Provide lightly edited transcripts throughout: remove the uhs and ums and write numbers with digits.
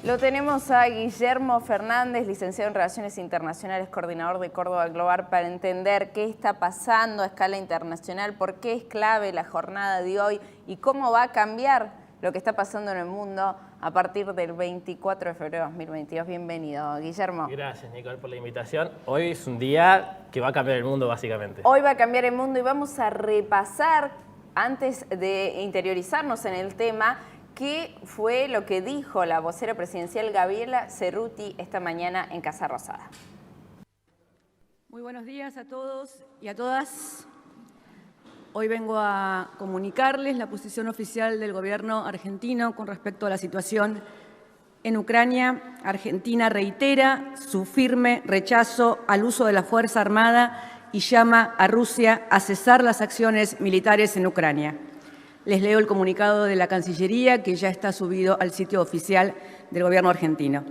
Lo tenemos a Guillermo Fernández, licenciado en Relaciones Internacionales, coordinador de Córdoba Global, para entender qué está pasando a escala internacional, por qué es clave la jornada de hoy y cómo va a cambiar lo que está pasando en el mundo a partir del 24 de febrero de 2022. Bienvenido, Guillermo. Gracias, Nicole, por la invitación. Hoy es un día que va a cambiar el mundo, básicamente. Hoy va a cambiar el mundo y vamos a repasar, antes de interiorizarnos en el tema, qué fue lo que dijo la vocera presidencial Gabriela Cerruti esta mañana en Casa Rosada. Muy buenos días a todos y a todas. Hoy vengo a comunicarles la posición oficial del gobierno argentino con respecto a la situación en Ucrania. Argentina reitera su firme rechazo al uso de la Fuerza Armada y llama a Rusia a cesar las acciones militares en Ucrania. Les leo el comunicado de la Cancillería, que ya está subido al sitio oficial del gobierno argentino.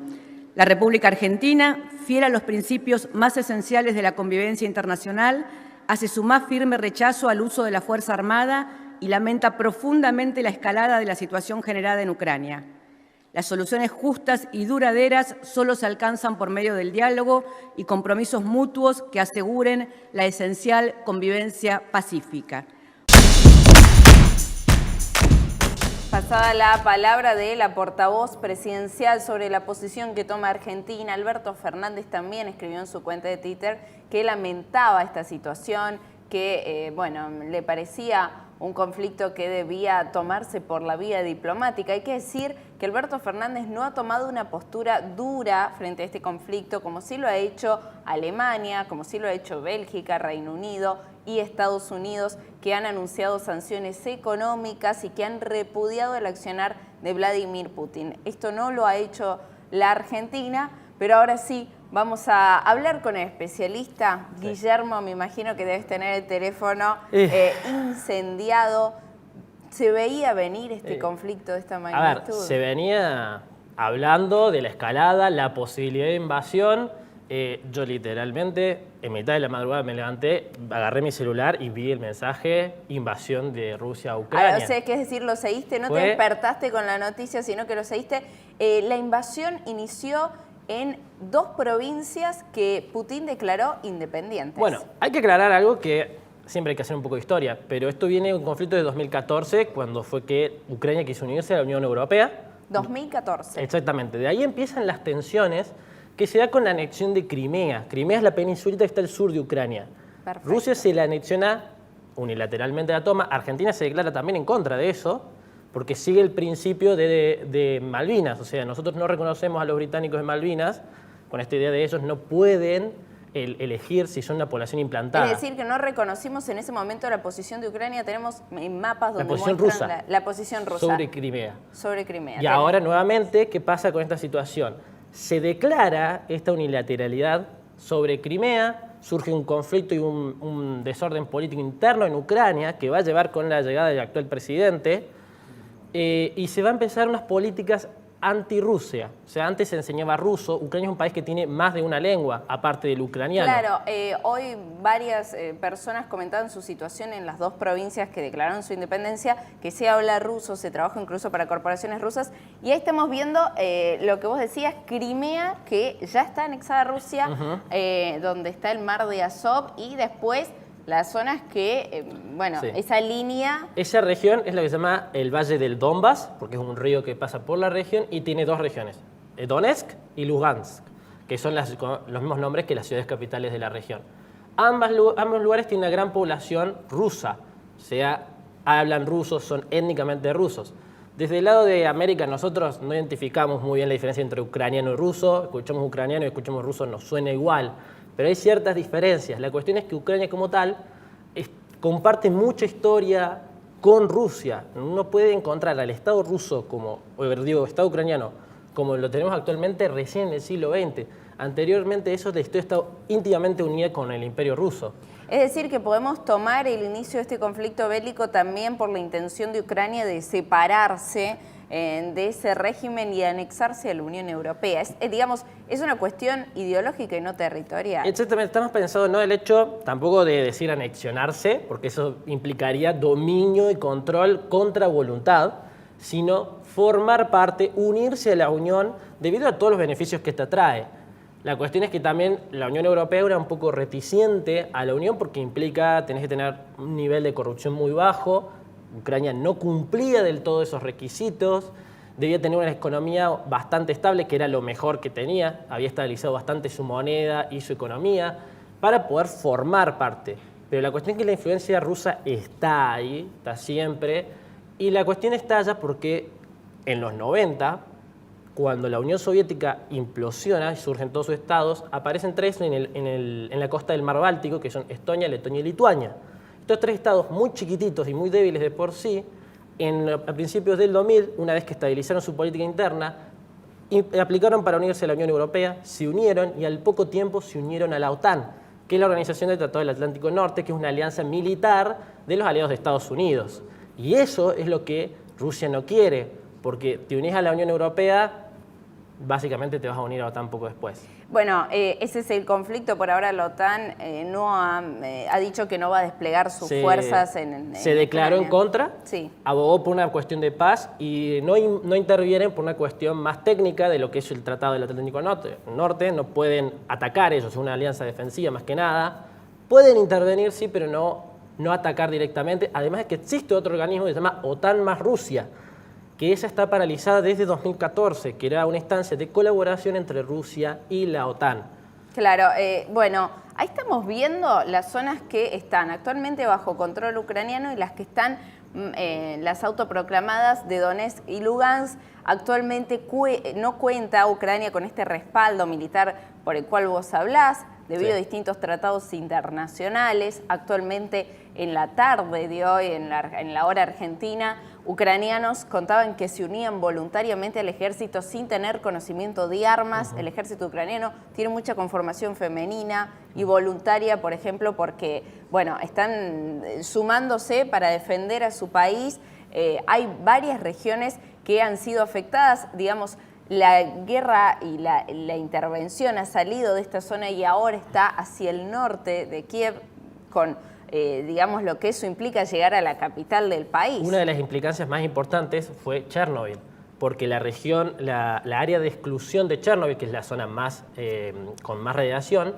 La República Argentina, fiel a los principios más esenciales de la convivencia internacional, hace su más firme rechazo al uso de la Fuerza Armada y lamenta profundamente la escalada de la situación generada en Ucrania. Las soluciones justas y duraderas solo se alcanzan por medio del diálogo y compromisos mutuos que aseguren la esencial convivencia pacífica. Pasada la palabra de la portavoz presidencial sobre la posición que toma Argentina, Alberto Fernández también escribió en su cuenta de Twitter que lamentaba esta situación, que le parecía un conflicto que debía tomarse por la vía diplomática. Hay que decir que Alberto Fernández no ha tomado una postura dura frente a este conflicto, como sí lo ha hecho Alemania, como sí lo ha hecho Bélgica, Reino Unido y Estados Unidos, que han anunciado sanciones económicas y que han repudiado el accionar de Vladimir Putin. Esto no lo ha hecho la Argentina, pero ahora sí vamos a hablar con el especialista. Sí. Guillermo, me imagino que debes tener el teléfono incendiado. ¿Se veía venir este conflicto de esta magnitud? A ver, se venía hablando de la escalada, la posibilidad de invasión. Yo literalmente, en mitad de la madrugada me levanté, agarré mi celular y vi el mensaje invasión de Rusia a Ucrania. O sea, que es decir, lo seguiste, no te despertaste con la noticia, sino que lo seguiste. La invasión inició en dos provincias que Putin declaró independientes. Bueno, hay que aclarar algo que siempre hay que hacer un poco de historia, pero esto viene de un conflicto de 2014, cuando fue que Ucrania quiso unirse a la Unión Europea. 2014. Exactamente. De ahí empiezan las tensiones que se da con la anexión de Crimea. Crimea es la península que está al sur de Ucrania. Perfecto. Rusia se la anexiona unilateralmente, la toma. Argentina se declara también en contra de eso, porque sigue el principio de Malvinas. O sea, nosotros no reconocemos a los británicos en Malvinas, con esta idea de ellos no pueden elegir si son una población implantada. Es decir, que no reconocimos en ese momento la posición de Ucrania. Tenemos mapas donde la posición muestran rusa, la posición rusa. Sobre Crimea. Sobre Crimea. Y ahora, nuevamente, ¿qué pasa con esta situación? Se declara esta unilateralidad sobre Crimea, surge un conflicto y un desorden político interno en Ucrania que va a llevar con la llegada del actual presidente y se va a empezar unas políticas anti-Rusia. O sea, antes se enseñaba ruso. Ucrania es un país que tiene más de una lengua, aparte del ucraniano. Claro, hoy varias personas comentaban su situación en las dos provincias que declararon su independencia, que se habla ruso, se trabaja incluso para corporaciones rusas, y ahí estamos viendo lo que vos decías, Crimea, que ya está anexada a Rusia, donde está el mar de Azov, y después las zonas que, sí, esa línea... Esa región es lo que se llama el Valle del Donbass, porque es un río que pasa por la región y tiene dos regiones, Donetsk y Lugansk, que son los mismos nombres que las ciudades capitales de la región. Ambos lugares tienen una gran población rusa, o sea, hablan ruso, son étnicamente rusos. Desde el lado de América nosotros no identificamos muy bien la diferencia entre ucraniano y ruso, escuchamos ucraniano y escuchamos ruso, nos suena igual, pero hay ciertas diferencias. La cuestión es que Ucrania como tal comparte mucha historia con Rusia. Uno puede encontrar al Estado ruso, Estado ucraniano, como lo tenemos actualmente recién en el siglo XX. Anteriormente eso la historia estaba íntimamente unida con el Imperio Ruso. Es decir, que podemos tomar el inicio de este conflicto bélico también por la intención de Ucrania de separarse de ese régimen y anexarse a la Unión Europea. Es una cuestión ideológica y no territorial. Exactamente, estamos pensando no el hecho tampoco de decir anexionarse, porque eso implicaría dominio y control contra voluntad, sino formar parte, unirse a la Unión debido a todos los beneficios que esta trae. La cuestión es que también la Unión Europea era un poco reticente a la Unión porque implica, tenés que tener un nivel de corrupción muy bajo, Ucrania no cumplía del todo esos requisitos, debía tener una economía bastante estable, que era lo mejor que tenía, había estabilizado bastante su moneda y su economía para poder formar parte. Pero la cuestión es que la influencia rusa está ahí, está siempre, y la cuestión estalla porque en los 90, cuando la Unión Soviética implosiona y surgen todos sus estados, aparecen tres en la costa del Mar Báltico, que son Estonia, Letonia y Lituania. Estos tres estados muy chiquititos y muy débiles de por sí, a principios del 2000, una vez que estabilizaron su política interna, aplicaron para unirse a la Unión Europea, se unieron y al poco tiempo se unieron a la OTAN, que es la Organización del Tratado del Atlántico Norte, que es una alianza militar de los aliados de Estados Unidos. Y eso es lo que Rusia no quiere, porque te unís a la Unión Europea, básicamente te vas a unir a la OTAN poco después. Bueno, ese es el conflicto. Por ahora la OTAN no ha dicho que no va a desplegar sus fuerzas en Se declaró en contra, sí. Abogó por una cuestión de paz y no intervienen por una cuestión más técnica de lo que es el Tratado del Atlántico Norte. No pueden atacar ellos, es una alianza defensiva más que nada. Pueden intervenir, sí, pero no atacar directamente. Además es que existe otro organismo que se llama OTAN más Rusia, que esa está paralizada desde 2014, que era una instancia de colaboración entre Rusia y la OTAN. Claro, bueno, ahí estamos viendo las zonas que están actualmente bajo control ucraniano y las que están las autoproclamadas de Donetsk y Lugansk. Actualmente no cuenta Ucrania con este respaldo militar por el cual vos hablás, debido a distintos tratados internacionales. Actualmente, en la tarde de hoy, en la hora argentina, ucranianos contaban que se unían voluntariamente al ejército sin tener conocimiento de armas. El ejército ucraniano tiene mucha conformación femenina y voluntaria, por ejemplo, porque bueno, están sumándose para defender a su país. Hay varias regiones que han sido afectadas, digamos. La guerra y la intervención ha salido de esta zona y ahora está hacia el norte de Kiev con, digamos, lo que eso implica llegar a la capital del país. Una de las implicancias más importantes fue Chernobyl, porque la región, la área de exclusión de Chernobyl, que es la zona con más radiación,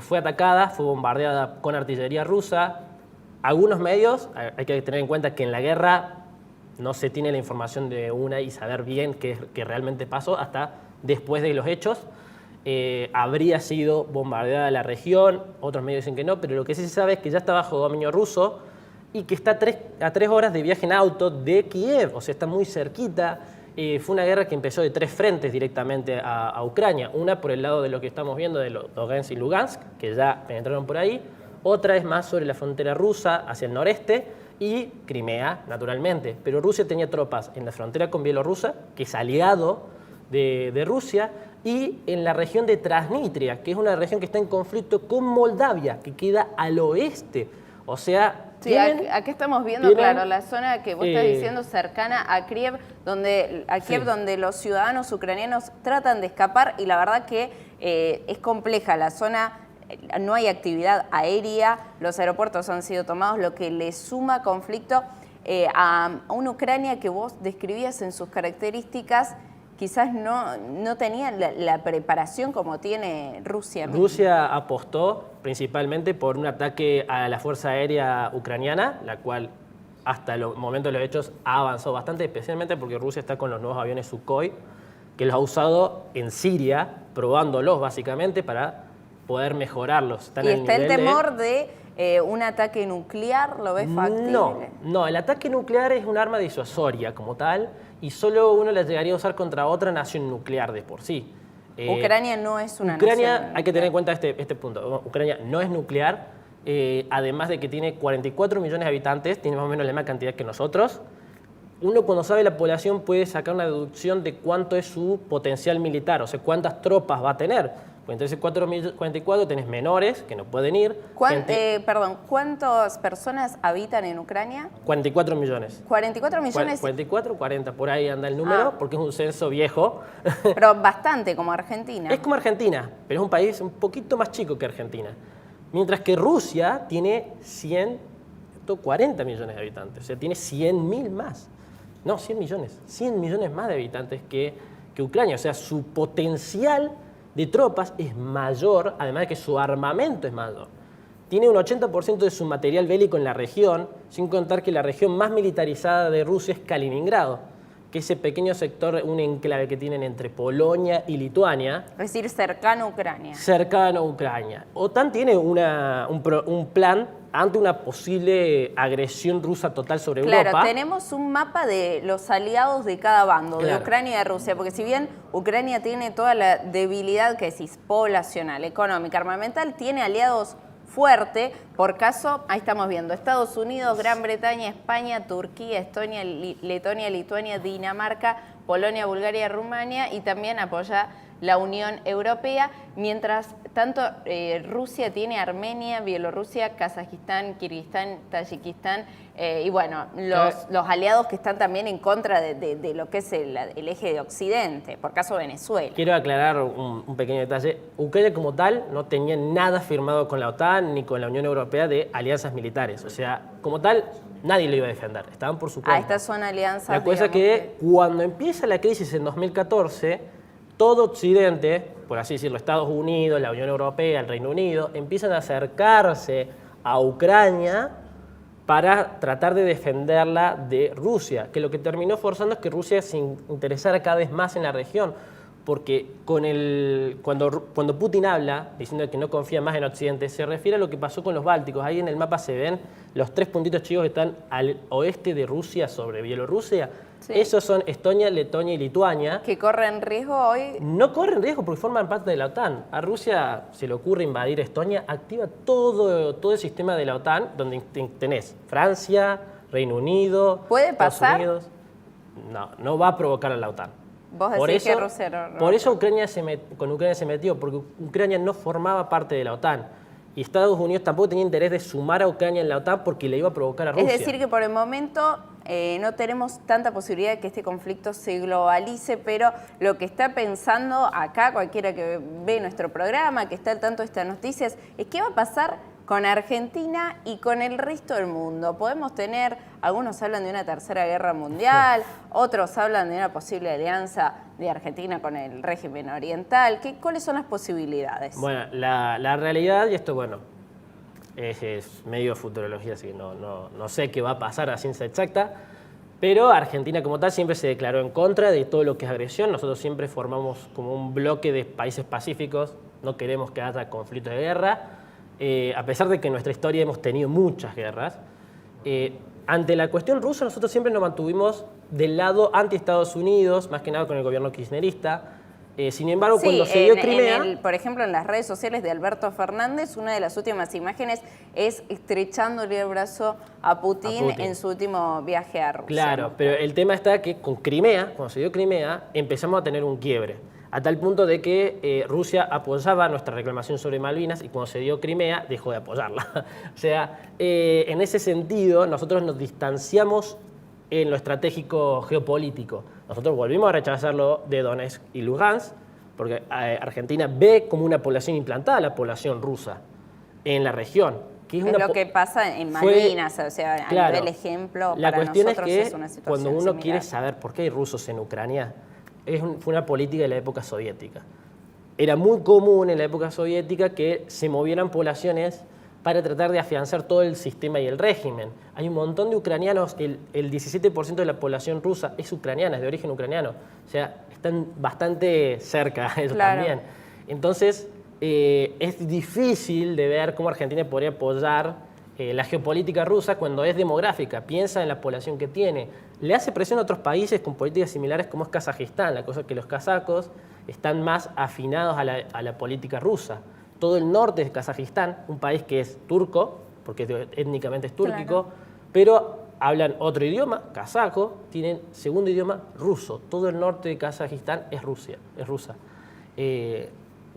fue atacada, fue bombardeada con artillería rusa. Algunos medios, hay que tener en cuenta que en la guerra no se tiene la información de una y saber bien qué realmente pasó hasta después de los hechos. Habría sido bombardeada la región, otros medios dicen que no, pero lo que sí se sabe es que ya está bajo dominio ruso y que está a 3 horas de viaje en auto de Kiev, o sea, está muy cerquita. Fue una guerra que empezó de 3 frentes directamente a Ucrania. Una por el lado de lo que estamos viendo de Donetsk y Lugansk, que ya penetraron por ahí. Otra es más sobre la frontera rusa hacia el noreste, y Crimea, naturalmente. Pero Rusia tenía tropas en la frontera con Bielorrusia, que es aliado de Rusia, y en la región de Transnistria, que es una región que está en conflicto con Moldavia, que queda al oeste. O sea, sí, aquí estamos viendo, claro, la zona que vos estás diciendo cercana a Kiev, donde los ciudadanos ucranianos tratan de escapar y la verdad que es compleja la zona. No hay actividad aérea, los aeropuertos han sido tomados, lo que le suma conflicto a una Ucrania que vos describías en sus características, quizás no tenía la preparación como tiene Rusia misma. Rusia apostó principalmente por un ataque a la Fuerza Aérea Ucraniana, la cual hasta el momento de los hechos ha avanzado bastante, especialmente porque Rusia está con los nuevos aviones Sukhoi, que los ha usado en Siria, probándolos básicamente para poder mejorarlos. ¿Y está el temor de un ataque nuclear? ¿Lo ves factible? No, el ataque nuclear es un arma disuasoria como tal y solo uno la llegaría a usar contra otra nación nuclear de por sí. Ucrania no es una nación. Hay que tener en cuenta este punto. Ucrania no es nuclear, además de que tiene 44 millones de habitantes, tiene más o menos la misma cantidad que nosotros. Uno cuando sabe la población puede sacar una deducción de cuánto es su potencial militar, o sea, cuántas tropas va a tener. Entonces, 44 tenés menores que no pueden ir. ¿Cuántas personas habitan en Ucrania? 44 millones. ¿44 millones? 44, 40, por ahí anda el número, porque es un censo viejo. Pero bastante, como Argentina. Es como Argentina, pero es un país un poquito más chico que Argentina. Mientras que Rusia tiene 140 millones de habitantes, o sea, tiene 100.000 más. No, 100 millones más de habitantes que Ucrania. O sea, su potencial de tropas es mayor, además de que su armamento es mayor. Tiene un 80% de su material bélico en la región, sin contar que la región más militarizada de Rusia es Kaliningrado, que ese pequeño sector, un enclave que tienen entre Polonia y Lituania. Es decir, cercano a Ucrania. Cercano a Ucrania. OTAN tiene un plan ante una posible agresión rusa total sobre Europa. Claro, tenemos un mapa de los aliados de cada bando, de Ucrania y de Rusia, porque si bien Ucrania tiene toda la debilidad que decís, poblacional, económica, armamental, tiene aliados fuerte. Por caso, ahí estamos viendo Estados Unidos, Gran Bretaña, España, Turquía, Estonia, Letonia, Lituania, Dinamarca, Polonia, Bulgaria, Rumania, y también apoya la Unión Europea, mientras tanto Rusia tiene Armenia, Bielorrusia, Kazajistán, Kirguistán, Tayikistán, y bueno, los aliados que están también en contra de lo que es el eje de Occidente, por caso Venezuela. Quiero aclarar un pequeño detalle. Ucrania como tal no tenía nada firmado con la OTAN ni con la Unión Europea de alianzas militares. O sea, como tal, nadie lo iba a defender. Estaban por su cuenta. Estas son alianzas. La cosa es que cuando empieza la crisis en 2014, todo Occidente, por así decirlo, Estados Unidos, la Unión Europea, el Reino Unido, empiezan a acercarse a Ucrania para tratar de defenderla de Rusia, que lo que terminó forzando es que Rusia se interesara cada vez más en la región, porque cuando Putin habla, diciendo que no confía más en Occidente, se refiere a lo que pasó con los bálticos. Ahí en el mapa se ven los 3 puntitos chicos que están al oeste de Rusia sobre Bielorrusia. Sí. Esos son Estonia, Letonia y Lituania. ¿Que corren riesgo hoy? No corren riesgo porque forman parte de la OTAN. A Rusia se le ocurre invadir Estonia, activa todo el sistema de la OTAN, donde tenés Francia, Reino Unido, ¿puede pasar? Estados Unidos. No va a provocar a la OTAN. Vos decís que Rusia no. Por eso con Ucrania se metió, porque Ucrania no formaba parte de la OTAN. Y Estados Unidos tampoco tenía interés de sumar a Ucrania en la OTAN porque le iba a provocar a Rusia. Es decir, que por el momento no tenemos tanta posibilidad de que este conflicto se globalice, pero lo que está pensando acá cualquiera que ve nuestro programa, que está al tanto de estas noticias, es qué va a pasar con Argentina y con el resto del mundo. Podemos tener, algunos hablan de una tercera guerra mundial, otros hablan de una posible alianza de Argentina con el régimen oriental. ¿Cuáles son las posibilidades? Bueno, la realidad, y esto, bueno, es medio futurología, así que no sé qué va a pasar a ciencia exacta, pero Argentina como tal siempre se declaró en contra de todo lo que es agresión. Nosotros siempre formamos como un bloque de países pacíficos, no queremos que haya conflictos de guerra, a pesar de que en nuestra historia hemos tenido muchas guerras. Ante la cuestión rusa nosotros siempre nos mantuvimos del lado anti-Estados Unidos, más que nada con el gobierno kirchnerista. Sin embargo, cuando se dio Crimea... por ejemplo, en las redes sociales de Alberto Fernández, una de las últimas imágenes es estrechándole el brazo a Putin en su último viaje a Rusia. Claro, ¿no? Pero el tema está que con Crimea, cuando se dio Crimea, empezamos a tener un quiebre. A tal punto de que Rusia apoyaba nuestra reclamación sobre Malvinas y cuando se dio Crimea dejó de apoyarla. O sea, en ese sentido nosotros nos distanciamos en lo estratégico geopolítico. Nosotros volvimos a rechazarlo de Donetsk y Lugansk porque Argentina ve como una población implantada la población rusa en la región. Que es lo que pasa en Malvinas, o sea, a nivel ejemplo, la para cuestión nosotros es que una situación cuando uno similar. quiere saber por qué hay rusos en Ucrania, fue una política de la época soviética. Era muy común en la época soviética que se movieran poblaciones para tratar de afianzar todo el sistema y el régimen. Hay un montón de ucranianos, el 17% de la población rusa es ucraniana, es de origen ucraniano. O sea, están bastante cerca ellos también. Entonces, es difícil de ver cómo Argentina podría apoyar la geopolítica rusa cuando es demográfica. Piensa en la población que tiene. Le hace presión a otros países con políticas similares como es Kazajistán. La cosa es que los kazajos están más afinados a la política rusa. Todo el norte de Kazajistán, un país que es turco, porque étnicamente es túrquico, pero hablan otro idioma, kazajo, tienen segundo idioma ruso. Todo el norte de Kazajistán es rusa.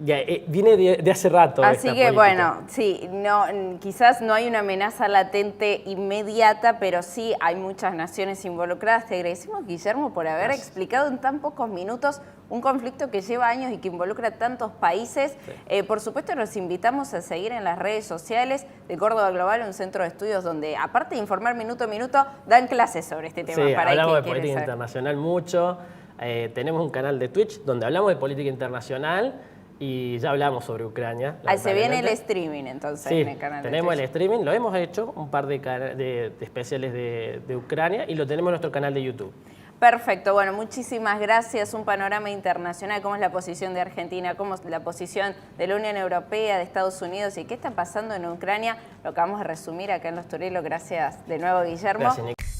Ya, viene de hace rato. Así esta que política. bueno, sí, no, quizás no hay una amenaza latente inmediata, pero sí hay muchas naciones involucradas. Te agradecemos, Guillermo, por haber explicado en tan pocos minutos un conflicto que lleva años y que involucra a tantos países. Sí. Por supuesto, los invitamos a seguir en las redes sociales de Córdoba Global, un centro de estudios donde, aparte de informar minuto a minuto, dan clases sobre este tema. Sí, para hablamos de quien política internacional mucho. Tenemos un canal de Twitch donde hablamos de política internacional. Y ya hablamos sobre Ucrania. Ahí se viene el streaming, entonces, sí, en el canal tenemos de Twitch. El streaming, lo hemos hecho, un par de especiales de Ucrania, y lo tenemos en nuestro canal de YouTube. Perfecto, bueno, muchísimas gracias. Un panorama internacional, cómo es la posición de Argentina, cómo es la posición de la Unión Europea, de Estados Unidos y qué está pasando en Ucrania. Lo acabamos de resumir acá en Los Turelos. Gracias de nuevo, Guillermo. Gracias, Nick.